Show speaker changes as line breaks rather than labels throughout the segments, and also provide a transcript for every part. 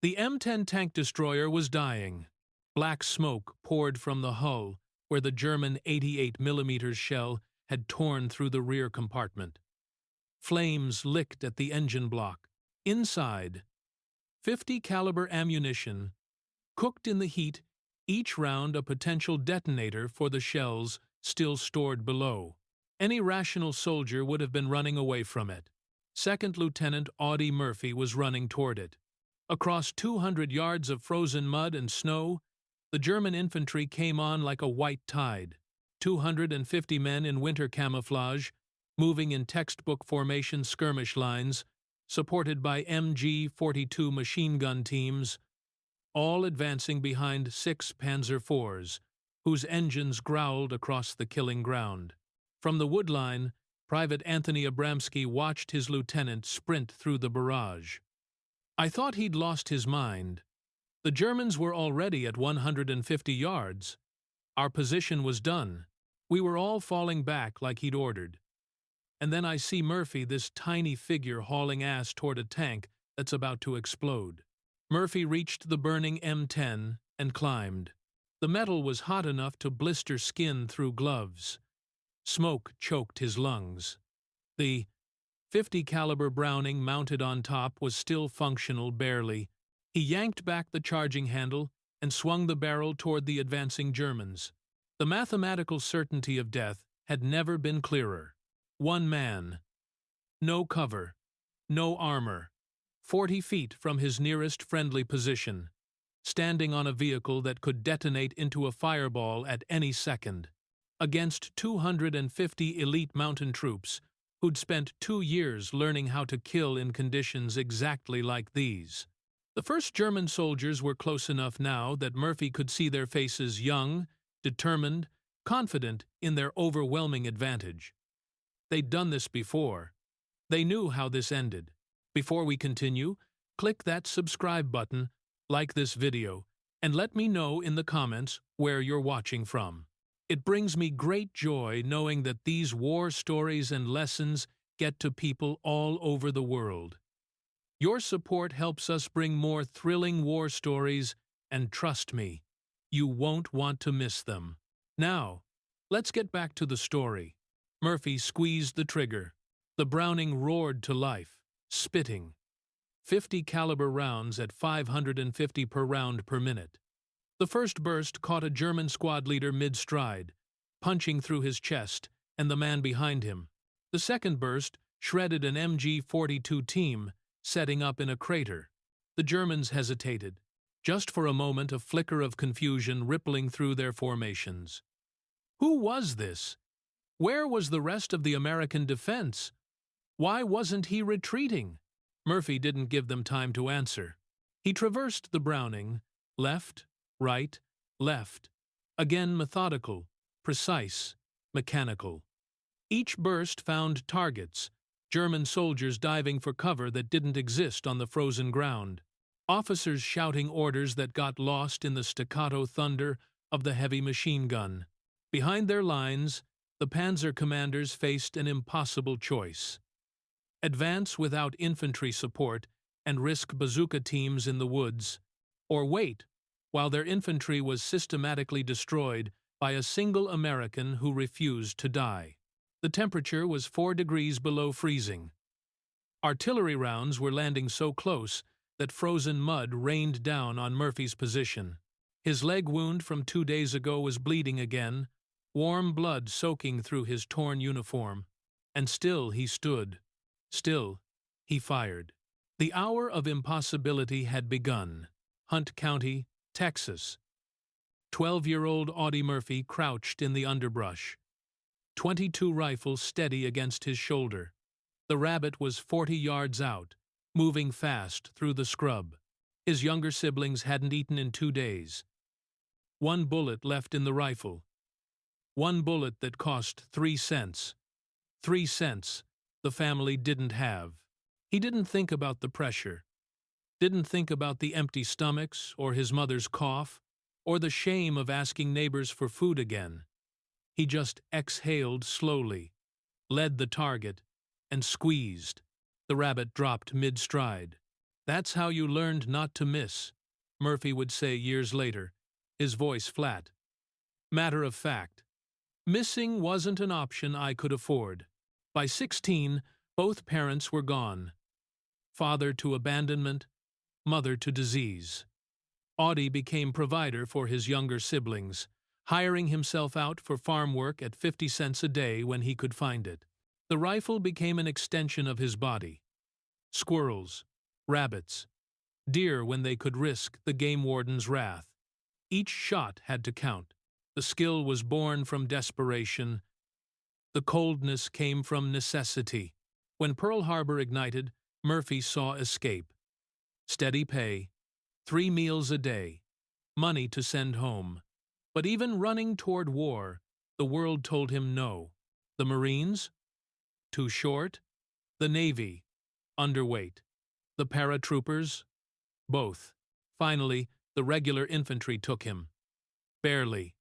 The M10 tank destroyer was dying. Black smoke poured from the hull, where the German 88mm shell had torn through the rear compartment. Flames licked at the engine block. Inside, 50 caliber ammunition, cooked in the heat, each round a potential detonator for the shells still stored below. Any rational soldier would have been running away from it. Second Lieutenant Audie Murphy was running toward it. Across 200 yards of frozen mud and snow, the German infantry came on like a white tide. 250 men in winter camouflage, moving in textbook formation skirmish lines, supported by MG-42 machine gun teams, all advancing behind 6 Panzer IVs, whose engines growled across the killing ground. From the woodline, Private Anthony Abramsky watched his lieutenant sprint through the barrage. I thought he'd lost his mind. The Germans were already at 150 yards. Our position was done. We were all falling back like he'd ordered. And then I see Murphy, this tiny figure, hauling ass toward a tank that's about to explode. Murphy reached the burning M10 and climbed. The metal was hot enough to blister skin through gloves. Smoke choked his lungs. The .50 caliber Browning mounted on top was still functional barely. He yanked back the charging handle and swung the barrel toward the advancing Germans. The mathematical certainty of death had never been clearer. One man. No cover. No armor. 40 feet from his nearest friendly position. Standing on a vehicle that could detonate into a fireball at any second. Against 250 elite mountain troops who'd spent 2 years learning how to kill in conditions exactly like these. The first German soldiers were close enough now that Murphy could see their faces, young, determined, confident in their overwhelming advantage. They'd done this before. They knew how this ended. Before we continue, click that subscribe button, like this video, and let me know in the comments where you're watching from. It brings me great joy knowing that these war stories and lessons get to people all over the world. Your support helps us bring more thrilling war stories, and trust me, you won't want to miss them. Now, let's get back to the story. Murphy squeezed the trigger. The Browning roared to life, spitting. 50 caliber rounds at 550 per round per minute. The first burst caught a German squad leader mid-stride, punching through his chest and the man behind him. The second burst shredded an MG-42 team, setting up in a crater. The Germans hesitated. Just for a moment, a flicker of confusion rippling through their formations. Who was this? Where was the rest of the American defense? Why wasn't he retreating? Murphy didn't give them time to answer. He traversed the Browning, left, right, left. Again methodical, precise, mechanical. Each burst found targets, German soldiers diving for cover that didn't exist on the frozen ground. Officers shouting orders that got lost in the staccato thunder of the heavy machine gun. Behind their lines, the panzer commanders faced an impossible choice. Advance without infantry support and risk bazooka teams in the woods, or wait while their infantry was systematically destroyed by a single American who refused to die. The temperature was 4 degrees below freezing. Artillery rounds were landing so close that frozen mud rained down on Murphy's position. His leg wound from 2 days ago was bleeding again, warm blood soaking through his torn uniform. And still he stood. Still, he fired. The hour of impossibility had begun. Hunt County, Texas. 12-year-old Audie Murphy crouched in the underbrush. .22 rifle steady against his shoulder. The rabbit was 40 yards out, moving fast through the scrub. His younger siblings hadn't eaten in 2 days. 1 bullet left in the rifle. 1 bullet that cost 3 cents. 3 cents the family didn't have. He didn't think about the pressure. Didn't think about the empty stomachs, or his mother's cough, or the shame of asking neighbors for food again. He just exhaled slowly, led the target, and squeezed. The rabbit dropped mid-stride. That's how you learned not to miss, Murphy would say years later, his voice flat. Matter of fact, missing wasn't an option I could afford. By 16, both parents were gone. Father to abandonment, mother to disease. Audie became provider for his younger siblings, hiring himself out for farm work at 50 cents a day when he could find it. The rifle became an extension of his body. Squirrels, rabbits, deer when they could risk the game warden's wrath. Each shot had to count. The skill was born from desperation. The coldness came from necessity. When Pearl Harbor ignited, Murphy saw escape. Steady pay, 3 meals a day, money to send home. But even running toward war, the world told him no. The Marines? Too short. The Navy? Underweight. The paratroopers? Both. Finally, the regular infantry took him. Barely.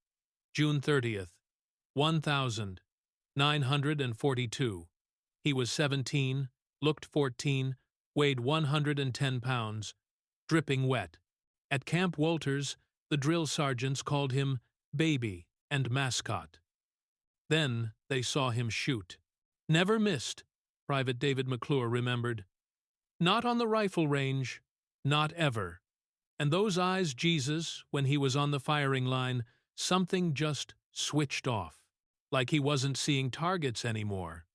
June 30th, 1,942. He was 17, looked 14, weighed 110 pounds, dripping wet. At Camp Walters, the drill sergeants called him Baby and Mascot. Then they saw him shoot. Never missed, Private David McClure remembered. Not on the rifle range, not ever. And those eyes, Jesus, when he was on the firing line, something just switched off, like he wasn't seeing targets anymore.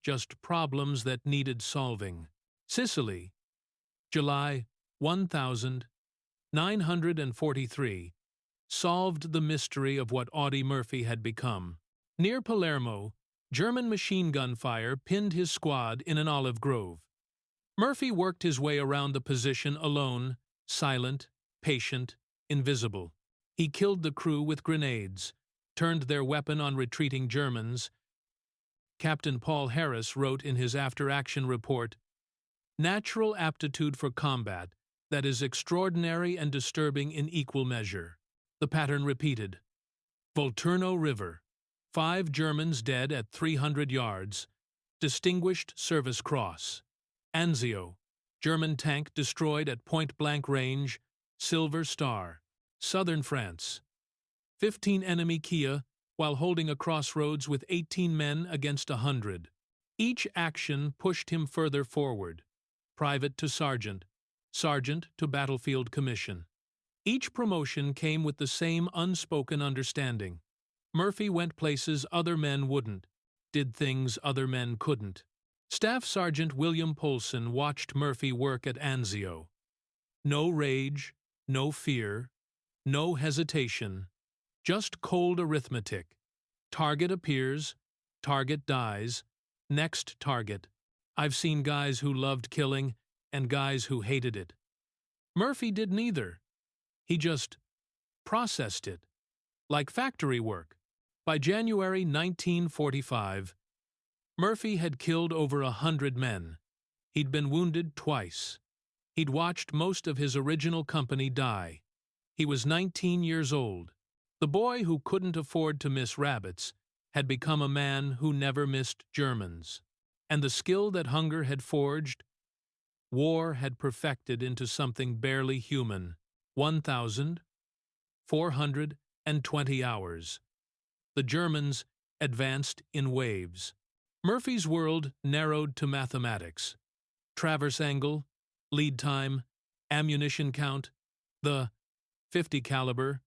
Just problems that needed solving. Sicily, July 1943, solved the mystery of what Audie Murphy had become. Near Palermo, German machine gun fire pinned his squad in an olive grove. Murphy worked his way around the position alone, silent, patient, invisible. He killed the crew with grenades, turned their weapon on retreating Germans. Captain Paul Harris wrote in his after-action report, "Natural aptitude for combat that is extraordinary and disturbing in equal measure." The pattern repeated. Volturno River, 5 Germans dead at 300 yards. Distinguished Service Cross. Anzio, German tank destroyed at point-blank range. Silver Star. Southern France. 15 enemy Kia while holding a crossroads with 18 men against 100. Each action pushed him further forward. Private to sergeant, sergeant to battlefield commission. Each promotion came with the same unspoken understanding. Murphy went places other men wouldn't, did things other men couldn't. Staff Sergeant William Polson watched Murphy work at Anzio. No rage, no fear, no hesitation, just cold arithmetic. Target appears, target dies, next target. I've seen guys who loved killing and guys who hated it. Murphy did neither. He just processed it, like factory work. By January 1945, Murphy had killed over 100 men. He'd been wounded twice. He'd watched most of his original company die. He was 19 years old. The boy who couldn't afford to miss rabbits had become a man who never missed Germans. And the skill that hunger had forged, war had perfected into something barely human. 1,420 hours. The Germans advanced in waves. Murphy's world narrowed to mathematics. Traverse angle, lead time, ammunition count, the .50 caliber.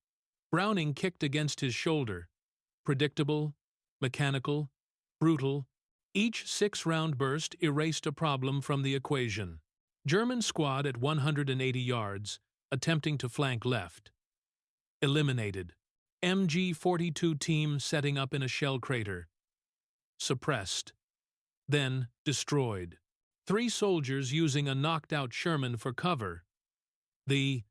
Browning kicked against his shoulder. Predictable, mechanical, brutal. Each 6-round burst erased a problem from the equation. German squad at 180 yards, attempting to flank left. Eliminated. MG-42 team setting up in a shell crater. Suppressed. Then destroyed. 3 soldiers using a knocked-out Sherman for cover. The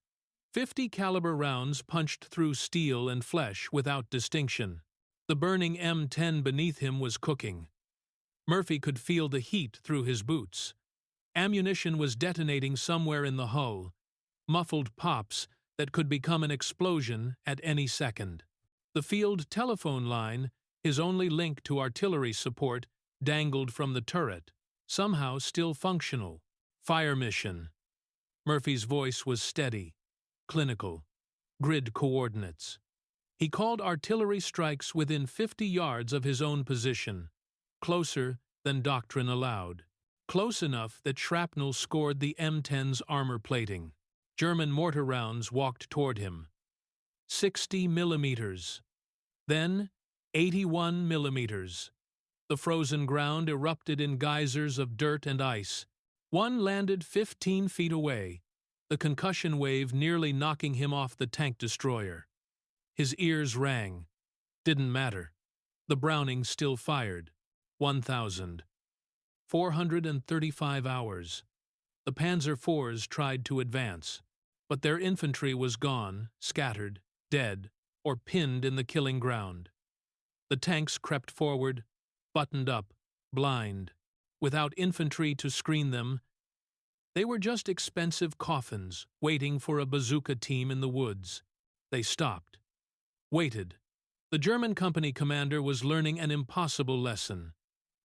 .50 caliber rounds punched through steel and flesh without distinction. The burning M10 beneath him was cooking. Murphy could feel the heat through his boots. Ammunition was detonating somewhere in the hull. Muffled pops that could become an explosion at any second. The field telephone line, his only link to artillery support, dangled from the turret, somehow still functional. Fire mission. Murphy's voice was steady, clinical, grid coordinates. He called artillery strikes within 50 yards of his own position, closer than doctrine allowed, close enough that shrapnel scored the M10's armor plating. German mortar rounds walked toward him. 60 millimeters. Then 81 millimeters. The frozen ground erupted in geysers of dirt and ice. One landed 15 feet away, the concussion wave nearly knocking him off the tank destroyer. His ears rang. Didn't matter. The Browning still fired. 1,000. 435 hours. The Panzer IVs tried to advance, but their infantry was gone, scattered, dead, or pinned in the killing ground. The tanks crept forward, buttoned up, blind, without infantry to screen them. They were just expensive coffins waiting for a bazooka team in the woods. They stopped. Waited. The German company commander was learning an impossible lesson.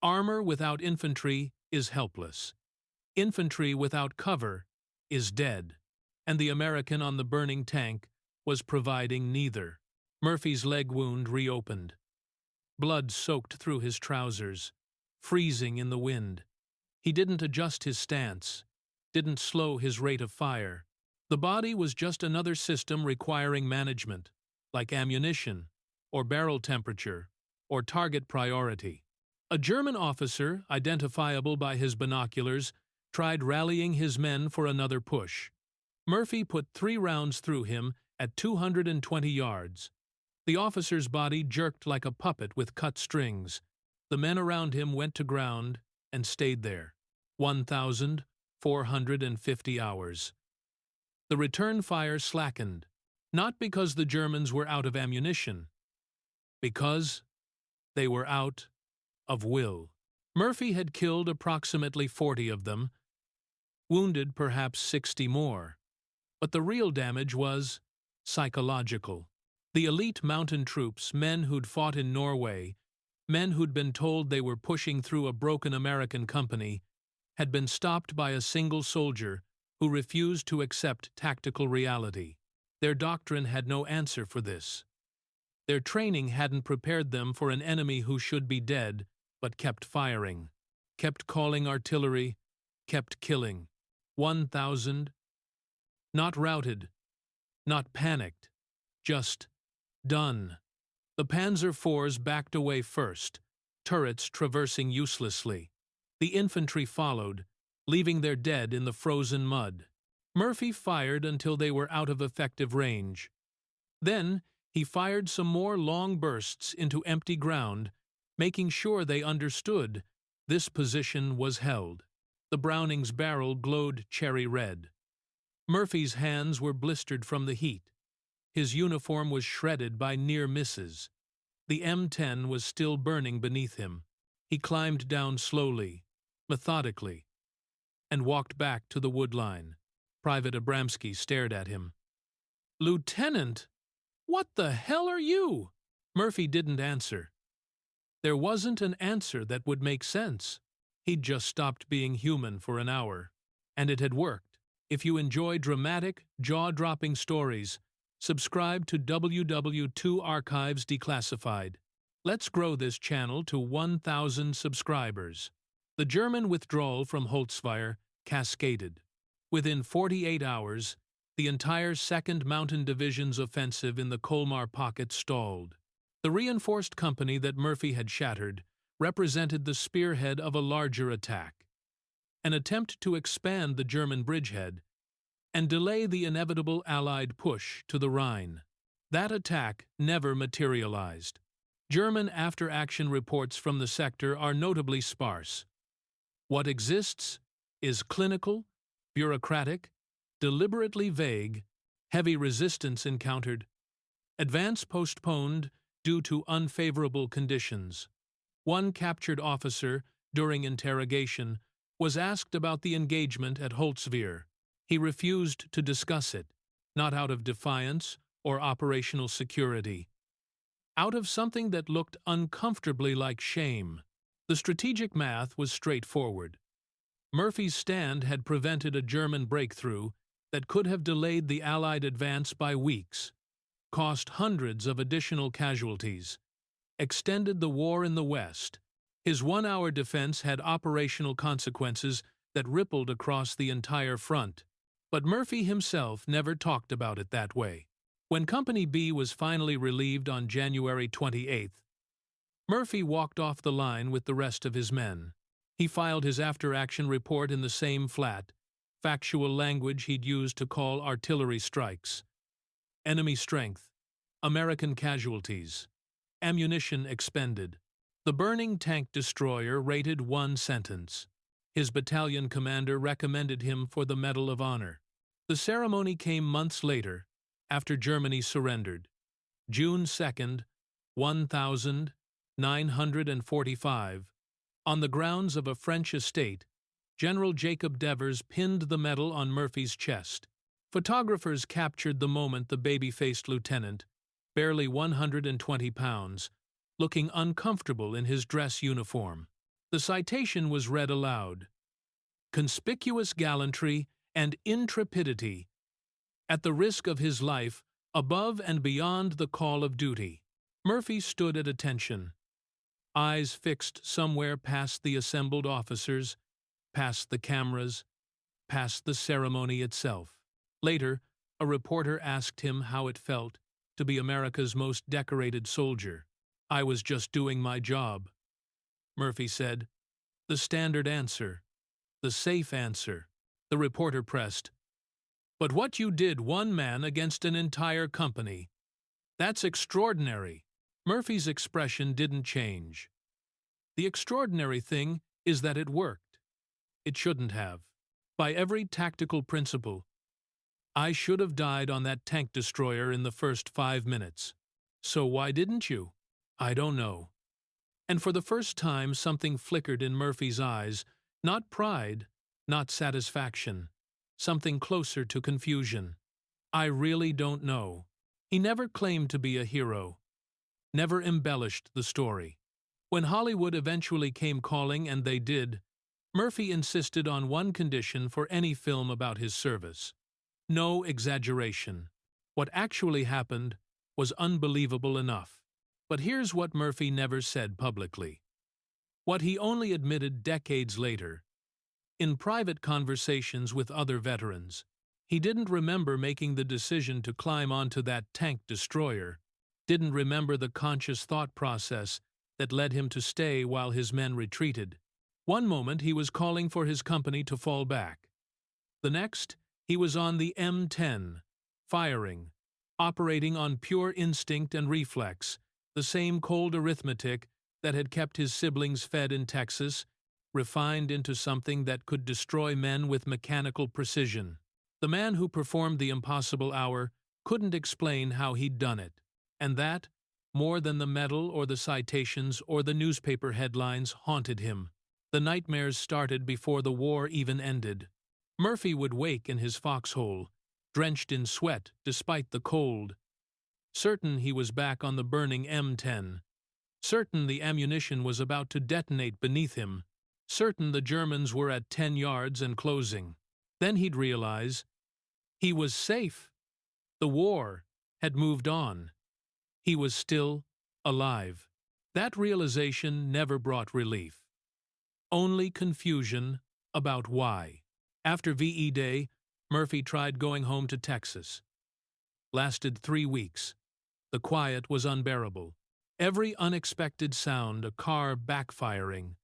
Armor without infantry is helpless. Infantry without cover is dead. And the American on the burning tank was providing neither. Murphy's leg wound reopened. Blood soaked through his trousers, freezing in the wind. He didn't adjust his stance, didn't slow his rate of fire. The body was just another system requiring management, like ammunition, or barrel temperature, or target priority. A German officer, identifiable by his binoculars, tried rallying his men for another push. Murphy put 3 rounds through him at 220 yards. The officer's body jerked like a puppet with cut strings. The men around him went to ground and stayed there. 1,450 hours. The return fire slackened, not because the Germans were out of ammunition, because they were out of will. Murphy had killed approximately 40 of them, wounded perhaps 60 more. But the real damage was psychological. The elite mountain troops, men who'd fought in Norway, men who'd been told they were pushing through a broken American company, had been stopped by a single soldier who refused to accept tactical reality. Their doctrine had no answer for this. Their training hadn't prepared them for an enemy who should be dead, but kept firing, kept calling artillery, kept killing. 1,000. Not routed, not panicked, just done. The Panzer IVs backed away first, turrets traversing uselessly. The infantry followed, leaving their dead in the frozen mud. Murphy fired until they were out of effective range. Then he fired some more long bursts into empty ground, making sure they understood this position was held. The Browning's barrel glowed cherry red. Murphy's hands were blistered from the heat. His uniform was shredded by near misses. The M10 was still burning beneath him. He climbed down slowly, methodically, and walked back to the wood line. Private Abramsky stared at him. "Lieutenant, what the hell are you?" Murphy didn't answer. There wasn't an answer that would make sense. He'd just stopped being human for an hour, and it had worked. If you enjoy dramatic, jaw-dropping stories, subscribe to WW2 Archives Declassified. Let's grow this channel to 1,000 subscribers. The German withdrawal from Holzweier cascaded. Within 48 hours, the entire 2nd Mountain Division's offensive in the Colmar pocket stalled. The reinforced company that Murphy had shattered represented the spearhead of a larger attack, an attempt to expand the German bridgehead and delay the inevitable Allied push to the Rhine. That attack never materialized. German after-action reports from the sector are notably sparse. What exists is clinical, bureaucratic, deliberately vague, heavy resistance encountered, advance postponed due to unfavorable conditions. One captured officer, during interrogation, was asked about the engagement at Holzweier. He refused to discuss it, not out of defiance or operational security, out of something that looked uncomfortably like shame. The strategic math was straightforward. Murphy's stand had prevented a German breakthrough that could have delayed the Allied advance by weeks, cost hundreds of additional casualties, extended the war in the West. His one-hour defense had operational consequences that rippled across the entire front. But Murphy himself never talked about it that way. When Company B was finally relieved on January 28th, Murphy walked off the line with the rest of his men. He filed his after-action report in the same flat, factual language he'd used to call artillery strikes. Enemy strength, American casualties, ammunition expended. The burning tank destroyer rated one sentence. His battalion commander recommended him for the Medal of Honor. The ceremony came months later, after Germany surrendered. June 2nd, 1945. On the grounds of a French estate, General Jacob Devers pinned the medal on Murphy's chest. Photographers captured the moment the baby-faced lieutenant, barely 120 pounds, looking uncomfortable in his dress uniform. The citation was read aloud. Conspicuous gallantry and intrepidity, at the risk of his life, above and beyond the call of duty. Murphy stood at attention, eyes fixed somewhere past the assembled officers, past the cameras, past the ceremony itself. Later, a reporter asked him how it felt to be America's most decorated soldier. "I was just doing my job," Murphy said. The standard answer, the safe answer. The reporter pressed, "But what you did one man against an entire company. That's extraordinary." Murphy's expression didn't change. The extraordinary thing is that it worked. It shouldn't have. By every tactical principle, I should have died on that tank destroyer in the first 5 minutes. So why didn't you? I don't know. And for the first time something flickered in Murphy's eyes, not pride, not satisfaction, something closer to confusion. I really don't know. He never claimed to be a hero, never embellished the story. When Hollywood eventually came calling, and they did, Murphy insisted on one condition for any film about his service: no exaggeration. What actually happened was unbelievable enough. But here's what Murphy never said publicly, what he only admitted decades later. In private conversations with other veterans, he didn't remember making the decision to climb onto that tank destroyer, didn't remember the conscious thought process that led him to stay while his men retreated. One moment he was calling for his company to fall back. The next, he was on the M10, firing, operating on pure instinct and reflex, the same cold arithmetic that had kept his siblings fed in Texas, refined into something that could destroy men with mechanical precision. The man who performed the impossible hour couldn't explain how he'd done it, and that, more than the medal or the citations or the newspaper headlines, haunted him. The nightmares started before the war even ended. Murphy would wake in his foxhole, drenched in sweat despite the cold, certain he was back on the burning M10, certain the ammunition was about to detonate beneath him, certain the Germans were at 10 yards and closing. Then he'd realize he was safe. The war had moved on. He was still alive. That realization never brought relief, only confusion about why. After VE Day, Murphy tried going home to Texas. Lasted 3 weeks. The quiet was unbearable. Every unexpected sound, a car backfiring,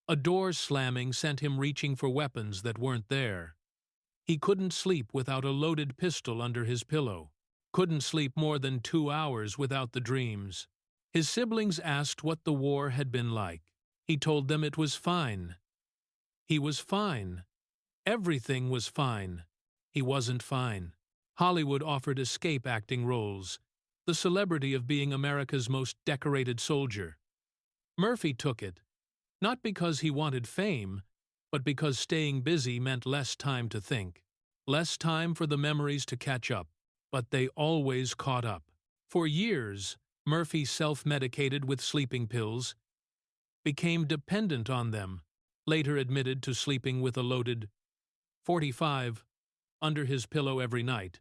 a door slamming, sent him reaching for weapons that weren't there. He couldn't sleep without a loaded pistol under his pillow. Couldn't sleep more than 2 hours without the dreams. His siblings asked what the war had been like. He told them it was fine. He was fine. Everything was fine. He wasn't fine. Hollywood offered escape acting roles, the celebrity of being America's most decorated soldier. Murphy took it, not because he wanted fame, but because staying busy meant less time to think, less time for the memories to catch up. But they always caught up. For years, Murphy self-medicated with sleeping pills, became dependent on them, later admitted to sleeping with a loaded .45 under his pillow every night,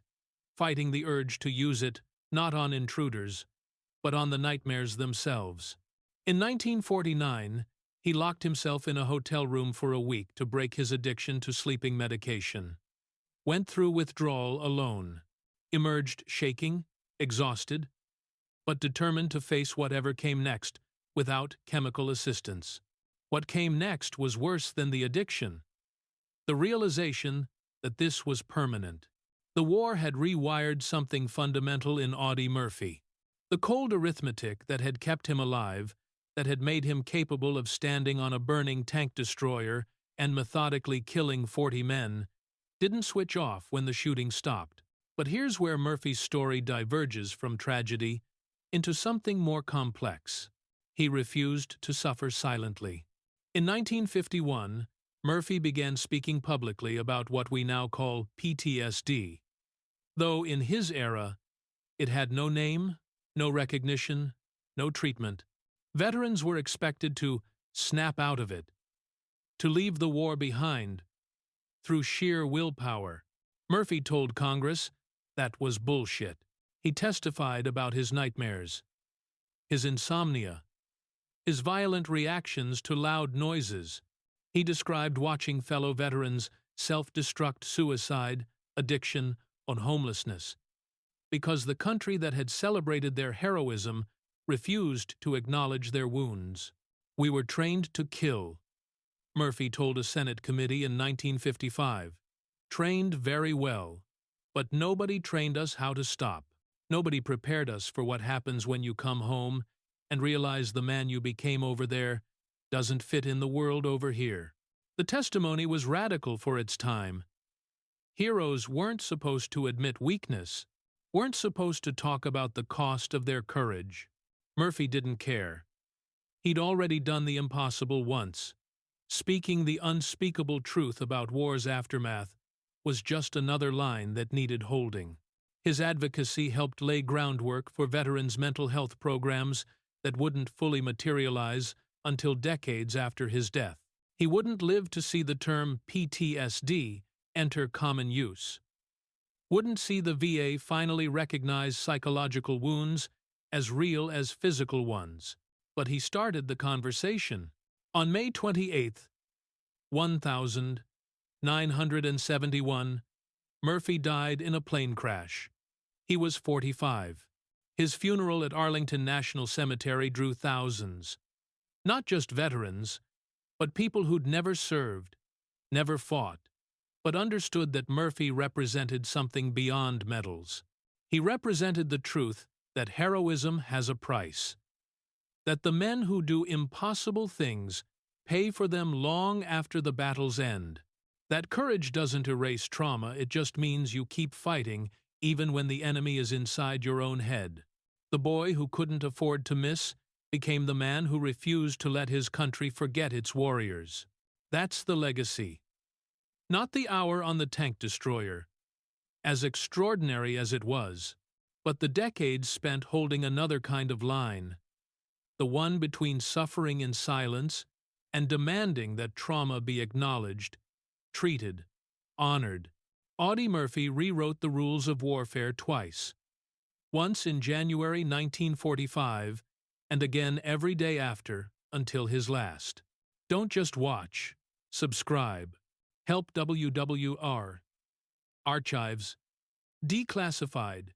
fighting the urge to use it not on intruders, but on the nightmares themselves. In 1949, he locked himself in a hotel room for a week to break his addiction to sleeping medication. Went through withdrawal alone, emerged shaking, exhausted, but determined to face whatever came next without chemical assistance. What came next was worse than the addiction. The realization that this was permanent. The war had rewired something fundamental in Audie Murphy. The cold arithmetic that had kept him alive, that had made him capable of standing on a burning tank destroyer and methodically killing 40 men, didn't switch off when the shooting stopped. But here's where Murphy's story diverges from tragedy into something more complex. He refused to suffer silently. In 1951, Murphy began speaking publicly about what we now call PTSD, though in his era, it had no name, no recognition, no treatment. Veterans were expected to snap out of it, to leave the war behind, through sheer willpower. Murphy told Congress that was bullshit. He testified about his nightmares, his insomnia, his violent reactions to loud noises. He described watching fellow veterans self-destruct suicide, addiction, or homelessness, because the country that had celebrated their heroism refused to acknowledge their wounds. "We were trained to kill," Murphy told a Senate committee in 1955. "Trained very well, but nobody trained us how to stop. Nobody prepared us for what happens when you come home and realize the man you became over there doesn't fit in the world over here." The testimony was radical for its time. Heroes weren't supposed to admit weakness, weren't supposed to talk about the cost of their courage. Murphy didn't care. He'd already done the impossible once. Speaking the unspeakable truth about war's aftermath was just another line that needed holding. His advocacy helped lay groundwork for veterans' mental health programs that wouldn't fully materialize until decades after his death. He wouldn't live to see the term PTSD enter common use. Wouldn't see the VA finally recognize psychological wounds as real as physical ones. But he started the conversation. On May 28, 1971, Murphy died in a plane crash. He was 45. His funeral at Arlington National Cemetery drew thousands. Not just veterans, but people who'd never served, never fought, but understood that Murphy represented something beyond medals. He represented the truth that heroism has a price, that the men who do impossible things pay for them long after the battle's end. That courage doesn't erase trauma, it just means you keep fighting even when the enemy is inside your own head. The boy who couldn't afford to miss became the man who refused to let his country forget its warriors. That's the legacy. Not the hour on the tank destroyer, as extraordinary as it was, but the decades spent holding another kind of line, the one between suffering in silence and demanding that trauma be acknowledged, treated, honored. Audie Murphy rewrote the rules of warfare twice. Once in January 1945, and again every day after, until his last. Don't just watch. Subscribe. Help WWR. Archives. Declassified.